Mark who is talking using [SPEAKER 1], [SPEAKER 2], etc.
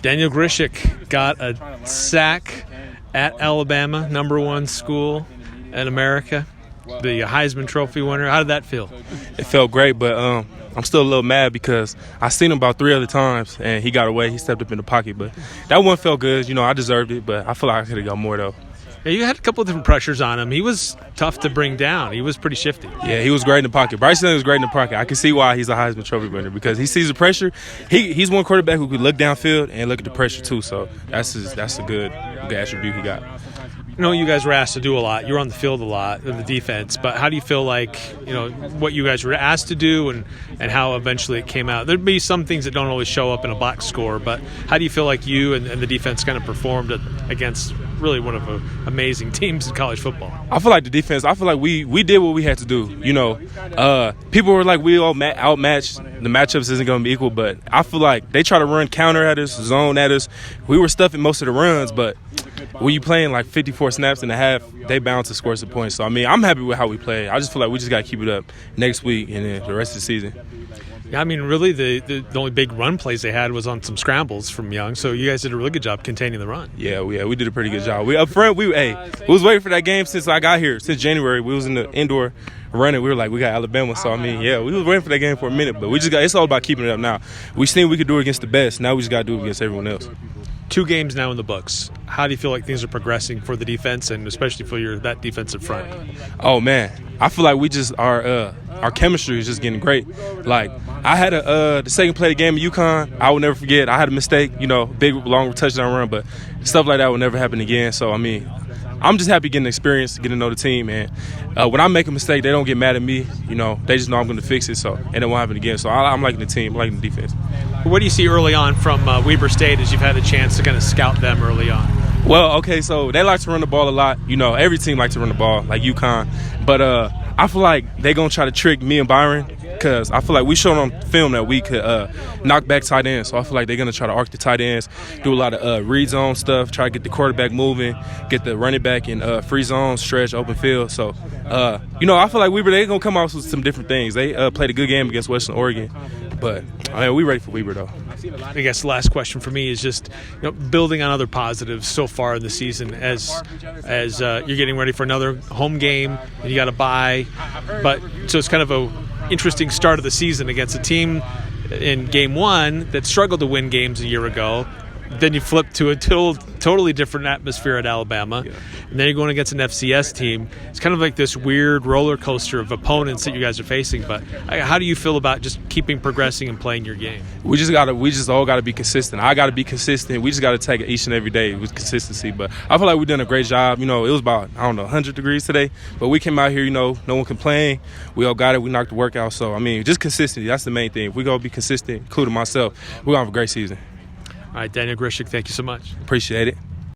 [SPEAKER 1] Daniel Grzesiak got a sack at Alabama, #1 school in America, the Heisman Trophy winner. How did that feel?
[SPEAKER 2] It felt great, but I'm still a little mad because I seen him about 3 other times, and he got away. He stepped up in the pocket, but that one felt good. I deserved it, but I feel like I could have got more, though.
[SPEAKER 1] Yeah, you had a couple of different pressures on him. He was tough to bring down. He was pretty shifty.
[SPEAKER 2] Yeah, he was great in the pocket. Bryce Young was great in the pocket. I can see why he's a Heisman Trophy winner because he sees the pressure. He's one quarterback who could look downfield and look at the pressure too. So that's a good attribute he got.
[SPEAKER 1] You guys were asked to do a lot. You were on the field a lot in the defense. But how do you feel like, what you guys were asked to do and how eventually it came out? There'd be some things that don't always show up in a box score, but how do you feel like you and the defense kind of performed against really one of the amazing teams in college football?
[SPEAKER 2] I feel like the defense, we did what we had to do. People were like we all outmatched. The matchups isn't going to be equal, but I feel like they try to run counter at us, zone at us. We were stuffing most of the runs, but when you playing like 54 snaps and a half, they bound to score some points. So, I'm happy with how we played. I just feel like we just got to keep it up next week and then the rest of the season.
[SPEAKER 1] Yeah, really the only big run plays they had was on some scrambles from Young. So you guys did a really good job containing the run.
[SPEAKER 2] Yeah, we did a pretty good job. We up front, we was waiting for that game since I got here. Since January, we was in the indoor running. We were like, we got Alabama. So, we was waiting for that game for a minute. But it's all about keeping it up now. We seen we could do it against the best. Now we just got to do it against everyone else.
[SPEAKER 1] 2 games now in the books. How do you feel like things are progressing for the defense and especially for that defensive front?
[SPEAKER 2] Oh, man. I feel like we just our chemistry is just getting great. Like, I had the second play of the game at UConn. I will never forget. I had a mistake, big, long touchdown run, but stuff like that will never happen again. So, I'm just happy getting experience, getting to know the team. And when I make a mistake, they don't get mad at me. They just know I'm going to fix it, and it won't happen again. So I'm liking the team. I'm liking the defense.
[SPEAKER 1] What do you see early on from Weber State as you've had a chance to kind of scout them early on?
[SPEAKER 2] Well, okay, so they like to run the ball a lot. Every team likes to run the ball, like UConn. But I feel like they're going to try to trick me and Byron because I feel like we showed on film that we could knock back tight ends. So I feel like they're going to try to arc the tight ends, do a lot of read zone stuff, try to get the quarterback moving, get the running back in free zone, stretch, open field. So, I feel like Weber, they're going to come out with some different things. They played a good game against Western Oregon. But, we ready for Weber, though.
[SPEAKER 1] I guess the last question for me is just building on other positives so far in the season as you're getting ready for another home game and you got to bye. But so it's kind of a interesting start of the season against a team in game 1 that struggled to win games a year ago. Then you flip to a totally different atmosphere at Alabama. Yeah. And then you're going against an FCS team. It's kind of like this weird roller coaster of opponents that you guys are facing. But how do you feel about just keeping progressing and playing your game?
[SPEAKER 2] We just all got to be consistent. I got to be consistent. We just got to take it each and every day with consistency. But I feel like we've done a great job. It was about, 100 degrees today. But we came out here, no one complained. We all got it. We knocked the work out. So, just consistency. That's the main thing. If we're going to be consistent, including myself, we're going to have a great season.
[SPEAKER 1] All right, Daniel Grzesiak, thank you so much.
[SPEAKER 2] Appreciate it.